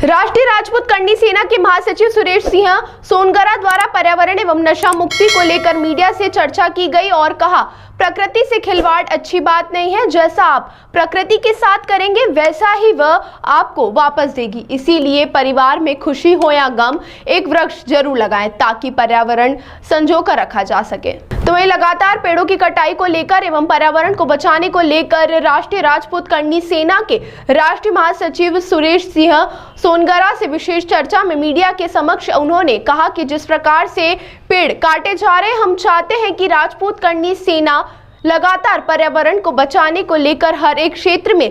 राष्ट्रीय राजपूत करनी सेना के महासचिव सुरेश सिंह सोनगरा द्वारा पर्यावरण एवं नशा मुक्ति को लेकर मीडिया से चर्चा की गई और कहा, प्रकृति से खिलवाड़ अच्छी बात नहीं है। जैसा आप प्रकृति के साथ करेंगे वैसा ही वह आपको वापस देगी। इसीलिए परिवार में खुशी हो या गम, एक वृक्ष जरूर लगाएं ताकि पर्यावरण संजो कर रखा जा सके। तो वही लगातार पेड़ों की कटाई को लेकर एवं पर्यावरण को बचाने को लेकर राष्ट्रीय राजपूत करनी सेना के राष्ट्रीय महासचिव सुरेश सिंह सोनगरा से विशेष चर्चा में मीडिया के समक्ष उन्होंने कहा कि जिस प्रकार से पेड़ काटे जा रहे हैं, हम चाहते हैं कि राजपूत करनी सेना लगातार पर्यावरण को बचाने को लेकर हर एक क्षेत्र में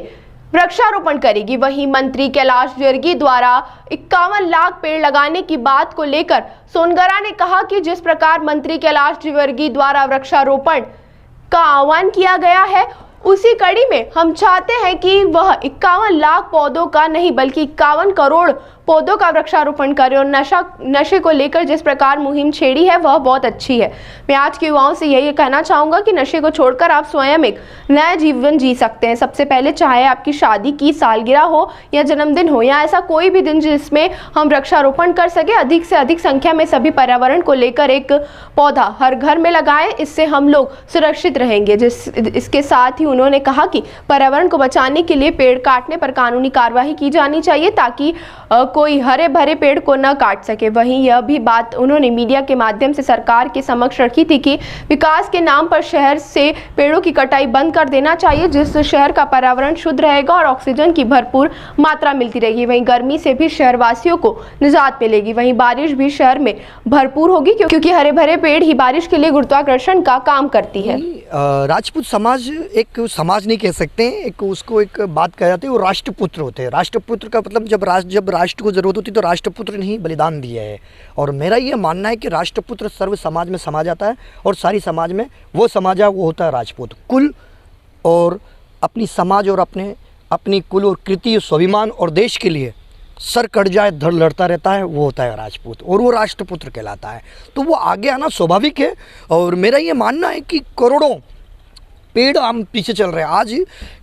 वृक्षारोपण करेगी। वहीं मंत्री कैलाश विर्गी द्वारा 51 लाख पेड़ लगाने की बात को लेकर सोनगरा ने कहा कि जिस प्रकार मंत्री कैलाश विर्गी द्वारा वृक्षारोपण का आह्वान किया गया है, उसी कड़ी में हम चाहते हैं कि वह 51 लाख पौधों का नहीं बल्कि 51 करोड़ पौधों का वृक्षारोपण करे और नशे को लेकर जिस प्रकार मुहिम छेड़ी है वह बहुत अच्छी है। मैं आज के युवाओं से यही कहना चाहूँगा कि नशे को छोड़कर आप स्वयं एक नया जीवन जी सकते हैं। सबसे पहले चाहे आपकी शादी की सालगिरह हो या जन्मदिन हो या ऐसा कोई भी दिन जिसमें हम वृक्षारोपण कर सके, अधिक से अधिक संख्या में सभी पर्यावरण को लेकर एक पौधा हर घर में लगाएं। इससे हम लोग सुरक्षित रहेंगे। इसके साथ ही उन्होंने कहा कि पर्यावरण को बचाने के लिए पेड़ काटने पर कानूनी कार्रवाई की जानी चाहिए ताकि कोई हरे भरे पेड़ को न काट सके। वहीं यह भी बात उन्होंने मीडिया के माध्यम से सरकार के समक्ष रखी थी कि विकास के नाम पर शहर से पेड़ों की कटाई बंद कर देना चाहिए, जिससे शहर का पर्यावरण शुद्ध रहेगा और ऑक्सीजन की भरपूर मात्रा मिलती रहेगी। वहीं गर्मी से भी शहरवासियों को निजात मिलेगी। वहीं बारिश भी शहर में भरपूर होगी क्योंकि हरे भरे पेड़ ही बारिश के लिए गुरुत्वाकर्षण का काम करती है। राजपूत समाज एक समाज नहीं कह सकते, एक उसको एक बात कह जाती है, वो राष्ट्रपुत्र होते हैं। राष्ट्रपुत्र का मतलब जब राष्ट्र को जरूरत होती तो राष्ट्रपुत्र ने ही बलिदान दिया है। और मेरा ये मानना है कि राष्ट्रपुत्र सर्व समाज में समा जाता है और सारी समाज में वो समाजा वो होता है राजपूत। कुल और अपनी समाज और अपनी कुल और कृति स्वाभिमान और देश के लिए सर कट जाए धड़ लड़ता रहता है, वो होता है राजपूत और वो राष्ट्रपुत्र कहलाता है। तो वो आगे आना स्वाभाविक है। और मेरा ये मानना है कि करोड़ों पेड़ हम पीछे चल रहे हैं। आज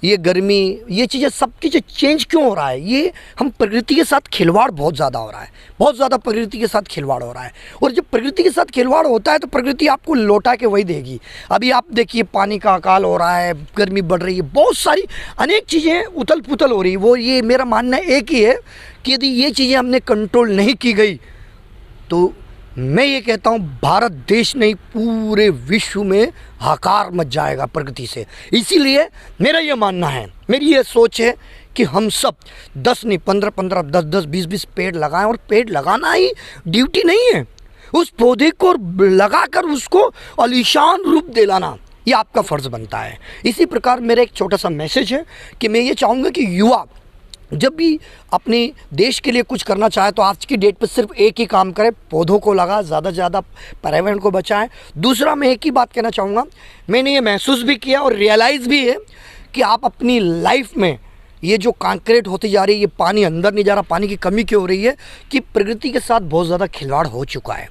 ये गर्मी, ये चीज़ें सब चीज़ें चेंज क्यों हो रहा है? ये हम प्रकृति के साथ खिलवाड़ बहुत ज़्यादा हो रहा है, बहुत ज़्यादा प्रकृति के साथ खिलवाड़ हो रहा है। और जब प्रकृति के साथ खिलवाड़ होता है तो प्रकृति आपको लौटा के वही देगी। अभी आप देखिए पानी का अकाल हो रहा है, गर्मी बढ़ रही है, बहुत सारी अनेक चीज़ें उथल पुथल हो रही है। वो ये मेरा मानना एक ही है कि यदि ये चीज़ें हमने कंट्रोल नहीं की गई तो मैं ये कहता हूँ भारत देश नहीं पूरे विश्व में हाहाकार मच जाएगा प्रकृति से। इसीलिए मेरा ये मानना है, मेरी ये सोच है कि हम सब 10 नहीं 15-15, 10-10, 20-20 पेड़ लगाएं। और पेड़ लगाना ही ड्यूटी नहीं है, उस पौधे को लगाकर उसको आलीशान रूप दिलाना ये आपका फ़र्ज़ बनता है। इसी प्रकार मेरा एक छोटा सा मैसेज है कि मैं ये चाहूँगा कि युवा जब भी अपने देश के लिए कुछ करना चाहे तो आज की डेट पर सिर्फ एक ही काम करें, पौधों को लगा, ज़्यादा से ज़्यादा पर्यावरण को बचाएं। दूसरा मैं एक ही बात कहना चाहूँगा, मैंने ये महसूस भी किया और रियलाइज़ भी है कि आप अपनी लाइफ में ये जो कंक्रीट होती जा रही है, ये पानी अंदर नहीं जा रहा, पानी की कमी क्यों हो रही है कि प्रकृति के साथ बहुत ज़्यादा खिलवाड़ हो चुका है।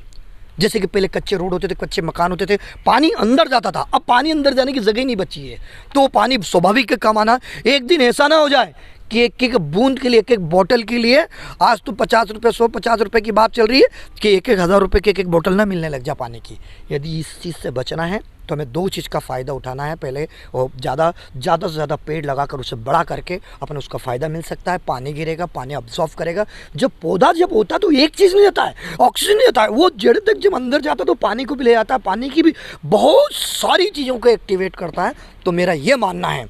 जैसे कि पहले कच्चे रोड होते थे, कच्चे मकान होते थे, पानी अंदर जाता था, अब पानी अंदर जाने की जगह नहीं बची है। तो वो पानी स्वाभाविक कम आना, एक दिन ऐसा ना हो जाए कि एक बूंद के लिए, एक बोतल के लिए आज तो 50 रुपये 150 रुपये की बात चल रही है कि 1,000 रुपये की एक बोतल ना मिलने लग जा पानी की। यदि इस चीज़ से बचना है तो हमें 2 चीज़ का फ़ायदा उठाना है। पहले और ज़्यादा से ज़्यादा पेड़ लगाकर उसे बड़ा करके अपन उसका फ़ायदा मिल सकता है। पानी गिरेगा, पानी अब्जॉर्व करेगा। जब पौधा होता है तो एक चीज़ नहीं जाता है, ऑक्सीजन नहीं जाता है, वो जड़ तक जब अंदर जाता है तो पानी को भी ले जाता है, पानी की भी बहुत सारी चीज़ों को एक्टिवेट करता है। तो मेरा ये मानना है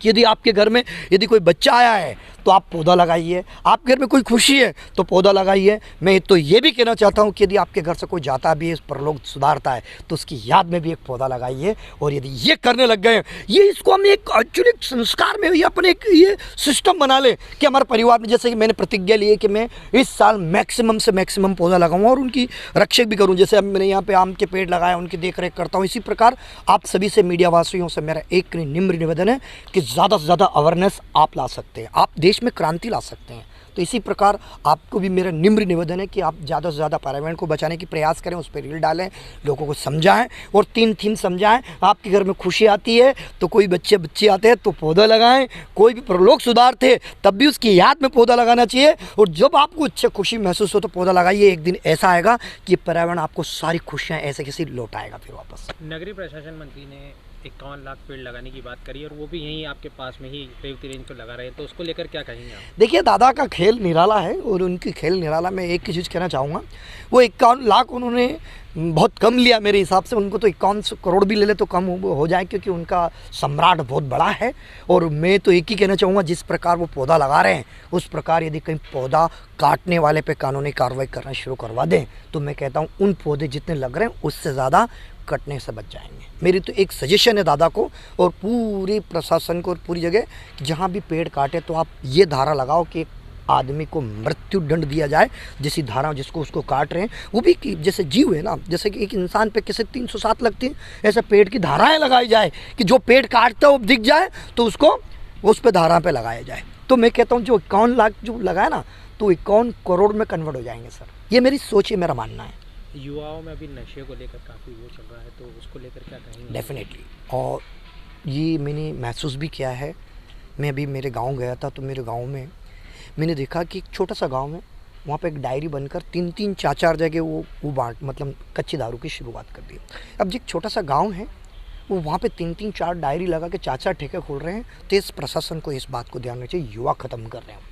कि यदि आपके घर में यदि कोई बच्चा आया है तो आप पौधा लगाइए, आपके घर में कोई खुशी है तो पौधा लगाइए। मैं तो ये भी कहना चाहता हूँ कि यदि आपके घर से कोई जाता भी है, परलोक सुधारता है, तो उसकी याद में भी एक पौधा लगाइए। और यदि ये करने लग गए, ये इसको हम एक एक्चुअली संस्कार में ये अपने एक ये सिस्टम बना लें कि हमारे परिवार में, जैसे कि मैंने प्रतिज्ञा ली है कि मैं इस साल मैक्सिमम से मैक्सिमम पौधा लगाऊंगा और उनकी रक्षक भी करूँ। जैसे अब मैंने यहाँ पे आम के पेड़ लगाए, उनकी देख रेख करता हूँ। इसी प्रकार आप सभी से, मीडिया वासियों से मेरा एक निम्र निवेदन है कि ज़्यादा से ज़्यादा अवेयरनेस आप ला सकते हैं, आप देश में क्रांति ला सकते हैं। तो इसी प्रकार आपको भी मेरा निम्र निवेदन है कि आप ज़्यादा से ज़्यादा पर्यावरण को बचाने की प्रयास करें, उस पर रील डालें, लोगों को समझाएं और 3 थीम समझाएं। आपके घर में खुशी आती है तो कोई बच्चे आते हैं तो पौधा लगाएं, कोई भी परलोक सुधार थे तब भी उसकी याद में पौधा लगाना चाहिए, और जब आपको अच्छी खुशी महसूस हो तो पौधा लगाइए। एक दिन ऐसा आएगा कि पर्यावरण आपको सारी खुशियाँ ऐसे किसी लौटाएगा फिर वापस। नगरीय प्रशासन मंत्री ने 51 लाख पेड़ लगाने की बात करी और वो भी यहीं आपके पास में ही रेवती रेंज पर लगा रहे हैं, तो उसको लेकर क्या कहेंगे आप? देखिए, दादा का खेल निराला है और उनकी खेल निराला में एक ही चीज़ कहना चाहूँगा, वो 51 लाख उन्होंने बहुत कम लिया मेरे हिसाब से। उनको तो 51 करोड़ भी ले ले तो कम हो जाए, क्योंकि उनका सम्राट बहुत बड़ा है। और मैं तो एक ही कहना चाहूँगा, जिस प्रकार वो पौधा लगा रहे हैं उस प्रकार यदि कहीं पौधा काटने वाले पे कानूनी कार्रवाई करना शुरू करवा दें तो मैं कहता हूँ उन पौधे जितने लग रहे हैं उससे ज़्यादा कटने से बच जाएंगे। मेरी तो एक सजेशन है दादा को और पूरी प्रशासन को और पूरी जगह, जहाँ भी पेड़ काटे तो आप ये धारा लगाओ कि आदमी को मृत्यु दंड दिया जाए, जैसी धारा जिसको उसको काट रहे हैं वो भी कि जैसे जीव है ना, जैसे कि एक इंसान पे किसी 307 लगती है, ऐसे पेड़ की धाराएं लगाई जाए कि जो पेड़ काटता है वो दिख जाए तो उसको उस पर धारा पे लगाया जाए। तो मैं कहता हूँ जो 51 लाख जो लगाए ना तो 51 करोड़ में कन्वर्ट हो जाएंगे सर। ये मेरी सोच है, मेरा मानना है। युवाओं में अभी नशे को लेकर काफ़ी वो चल रहा है, तो उसको लेकर क्या कहेंगे? डेफिनेटली, और ये मैंने महसूस भी किया है। मैं अभी मेरे गांव गया था तो मेरे गांव में मैंने देखा कि एक छोटा सा गांव है, वहाँ पे एक डायरी बनकर 3-3 4-4 जगह वो बांट मतलब कच्ची दारू की शुरुआत कर दी। अब जो एक छोटा सा गांव है वो वहाँ पे 3-3 4 डायरी लगा के 4-4 ठेके खोल रहे हैं। तो इस प्रशासन को इस बात को ध्यान रखना चाहिए, युवा ख़त्म कर रहे हैं।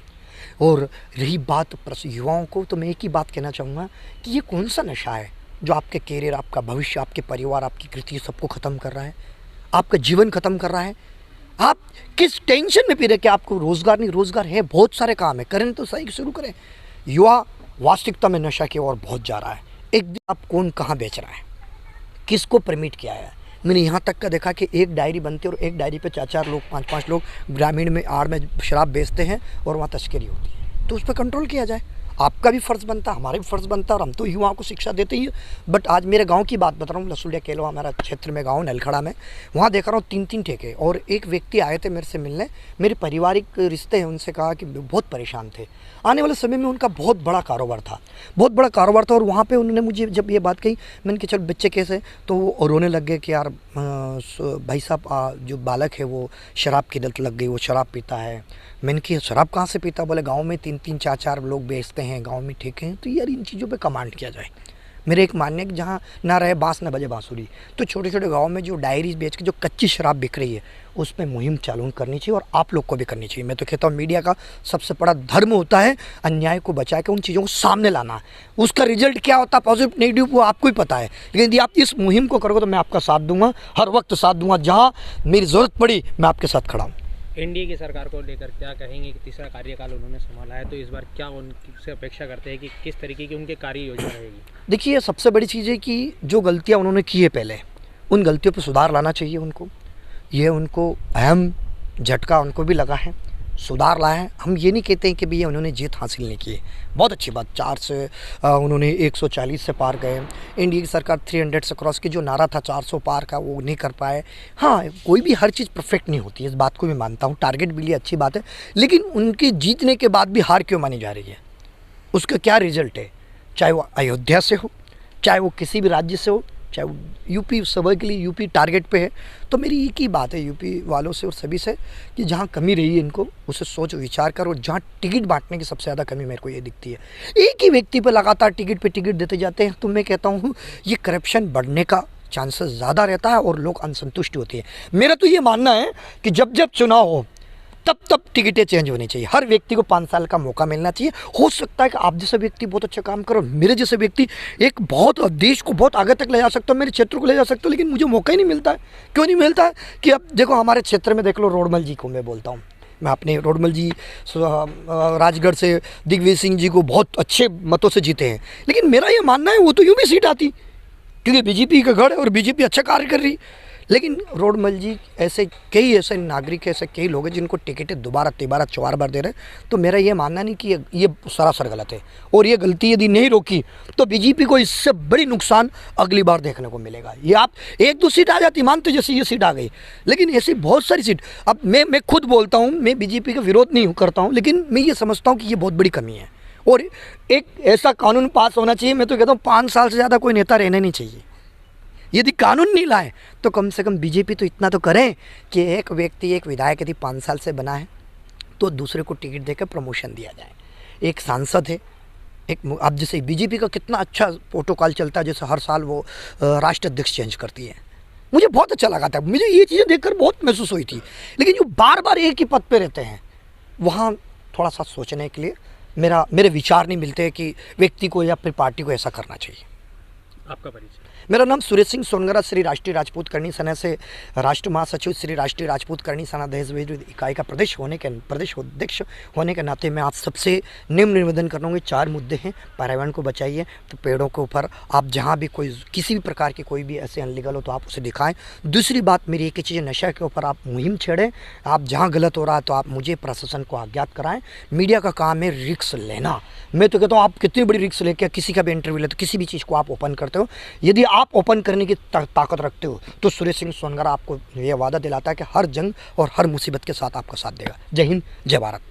और रही बात युवाओं को, तो मैं एक ही बात कहना चाहूँगा कि ये कौन सा नशा है जो आपके कैरियर, आपका भविष्य, आपके परिवार, आपकी कृति सबको ख़त्म कर रहा है, आपका जीवन ख़त्म कर रहा है। आप किस टेंशन में पी रहे कि आपको रोज़गार नहीं, रोज़गार है, बहुत सारे काम है, करें तो सही शुरू करें। युवा वास्तविकता में नशा की ओर बहुत जा रहा है। एक दिन आप कौन कहाँ बेच रहा है, किसको परमिट किया है। मैंने यहाँ तक का देखा कि एक डायरी बनती है और एक डायरी पे 4-4 लोग 5-5 लोग ग्रामीण में आड़ में शराब बेचते हैं और वहाँ तस्करी होती है। तो उस पर कंट्रोल किया जाए। आपका भी फ़र्ज़ बनता है, हमारा भी फ़र्ज़ बनता है, और हम तो युवाओं को शिक्षा देते ही हैं। बट आज मेरे गांव की बात बता रहा हूँ, लसुलिया केलो हमारा क्षेत्र में गांव नलखड़ा में, वहाँ देख रहा हूँ 3-3 ठेके। और एक व्यक्ति आए थे मेरे से मिलने, मेरे पारिवारिक रिश्ते हैं, उनसे कहा कि बहुत परेशान थे। आने वाले समय में उनका बहुत बड़ा कारोबार था, बहुत बड़ा कारोबार था। और वहाँ पर उन्होंने मुझे जब ये बात कही, मैंने कहा चल बच्चे कैसे, तो वो रोने लग गए कि यार भाई साहब जो बालक है वो शराब की लत लग गई, वो शराब पीता है। मैंने कहा शराब कहाँ से पीता, बोले गांव में 3-3 4-4 लोग बेचते हैं, गांव में ठेके हैं। तो यार इन चीज़ों पे कमांड किया जाए। मेरे एक मानने कि जहाँ ना रहे बांस ना बजे बांसुरी, तो छोटे छोटे गांव में जो डायरीज बेच के जो कच्ची शराब बिक रही है उस पर मुहिम चालू करनी चाहिए, और आप लोग को भी करनी चाहिए। मैं तो कहता हूँ मीडिया का सबसे बड़ा धर्म होता है अन्याय को बचा के उन चीज़ों को सामने लाना। उसका रिजल्ट क्या होता है, पॉजिटिव नेगेटिव, वो आपको ही पता है। लेकिन यदि आप इस मुहिम को करोगे तो मैं आपका साथ दूंगा, हर वक्त साथ दूंगा, जहाँ मेरी ज़रूरत पड़ी मैं आपके साथ खड़ा हूँ। एनडीए की सरकार को लेकर क्या कहेंगे कि तीसरा कार्यकाल उन्होंने संभाला है, तो इस बार क्या उनसे अपेक्षा करते हैं कि किस तरीके की उनकी कार्य योजना रहेगी? देखिए, सबसे बड़ी चीज़ है कि जो गलतियाँ उन्होंने की है पहले, उन गलतियों पर सुधार लाना चाहिए उनको। ये उनको अहम झटका उनको भी लगा है, सुधार लाया है। हम ये नहीं कहते हैं कि भैया उन्होंने जीत हासिल नहीं की है, बहुत अच्छी बात, 4 से उन्होंने 140 से पार गए। इंडिया की सरकार 300 से क्रॉस की जो नारा था 400 पार का, वो नहीं कर पाए। हाँ, कोई भी हर चीज़ परफेक्ट नहीं होती है, इस बात को मैं मानता हूँ। टारगेट भी लिए अच्छी बात है, लेकिन उनके जीतने के बाद भी हार क्यों मानी जा रही है, उसका क्या रिजल्ट है? चाहे वो अयोध्या से हो, चाहे वो किसी भी राज्य से हो, चाहे वो यूपी, सब के लिए यूपी टारगेट पे है। तो मेरी एक ही बात है यूपी वालों से और सभी से कि जहाँ कमी रही है इनको उसे सोच विचार कर, और जहाँ टिकट बांटने की सबसे ज़्यादा कमी मेरे को ये दिखती है, एक ही व्यक्ति पर लगातार टिकट पे टिकट देते जाते हैं। तो मैं कहता हूँ ये करप्शन बढ़ने का चांसेस ज़्यादा रहता है और लोग असंतुष्ट होते हैं। मेरा तो ये मानना है कि जब जब चुनाव हो तब टिकटें चेंज होनी चाहिए, हर व्यक्ति को 5 साल का मौका मिलना चाहिए। हो सकता है कि आप जैसे व्यक्ति बहुत अच्छा काम करो, मेरे जैसे व्यक्ति एक बहुत देश को बहुत आगे तक ले जा सकता हूँ, मेरे क्षेत्र को ले जा सकता हूँ, लेकिन मुझे मौका ही नहीं मिलता है। क्यों नहीं मिलता है कि अब देखो हमारे क्षेत्र में देख लो, रोडमल जी को मैं बोलता हूँ, मैं अपने रोडमल जी राजगढ़ से दिग्विजय सिंह जी को बहुत अच्छे मतों से जीते हैं, लेकिन मेरा ये मानना है वो तो यूं भी सीट आती, क्योंकि बीजेपी का गढ़ है और बीजेपी अच्छा कार्य कर रही। लेकिन रोडमल जी ऐसे नागरिक ऐसे कई लोग हैं जिनको टिकटें दोबारा तिबारा 4 बार दे रहे हैं। तो मेरा ये मानना नहीं कि ये सरासर गलत है, और ये गलती यदि नहीं रोकी तो बीजेपी को इससे बड़ी नुकसान अगली बार देखने को मिलेगा। ये आप 1-2 सीट आ जाती, मानते जैसे ये सीट आ गई, लेकिन ऐसी बहुत सारी सीट। अब मैं खुद बोलता हूँ, मैं बीजेपी का विरोध नहीं करता हूँ, लेकिन मैं ये समझता हूँ कि ये बहुत बड़ी कमी है और एक ऐसा कानून पास होना चाहिए। मैं तो कहता हूँ 5 साल से ज़्यादा कोई नेता रहना नहीं चाहिए। यदि कानून नहीं लाए तो कम से कम बीजेपी तो इतना तो करें कि एक व्यक्ति, एक विधायक यदि 5 साल से बना है तो दूसरे को टिकट देकर प्रमोशन दिया जाए। एक सांसद है, अब जैसे बीजेपी का कितना अच्छा प्रोटोकॉल चलता है, जैसे हर साल वो राष्ट्रीय अध्यक्ष चेंज करती है, मुझे बहुत अच्छा लगा था। मुझे ये चीज़ें देखकर बहुत महसूस हुई थी। लेकिन जो बार बार एक ही पद पे रहते हैं, वहाँ थोड़ा सा सोचने के लिए मेरे विचार नहीं मिलते कि व्यक्ति को या फिर पार्टी को ऐसा करना चाहिए। आपका परिचय? मेरा नाम सुरेश सिंह सोनगरा, श्री राष्ट्रीय राजपूत करणी सेना से राष्ट्र महासचिव, श्री राष्ट्रीय राजपूत करणी सेना दहेज विरोधी इकाई का प्रदेश अध्यक्ष होने के नाते मैं आप सबसे निम्न निवेदन कर रहा हूँ। 4 मुद्दे हैं। पर्यावरण को बचाइए, तो पेड़ों के ऊपर आप जहाँ भी किसी भी प्रकार की कोई भी ऐसे अनलीगल हो तो आप उसे दिखाएं। दूसरी बात मेरी एक ही चीज़ है, नशा के ऊपर आप मुहिम छेड़ें। आप जहाँ गलत हो रहा है तो आप मुझे, प्रशासन को अज्ञात कराएं। मीडिया का काम है रिस्क लेना। मैं तो कहता हूँ आप कितनी बड़ी रिस्क लेके किसी का भी इंटरव्यू लेते हो, किसी भी चीज़ को आप ओपन करते हो, यदि आप ओपन करने की ताकत रखते हो तो सुरेश सिंह सोनगरा आपको यह वादा दिलाता है कि हर जंग और हर मुसीबत के साथ आपका साथ देगा। जय हिंद, जय भारत।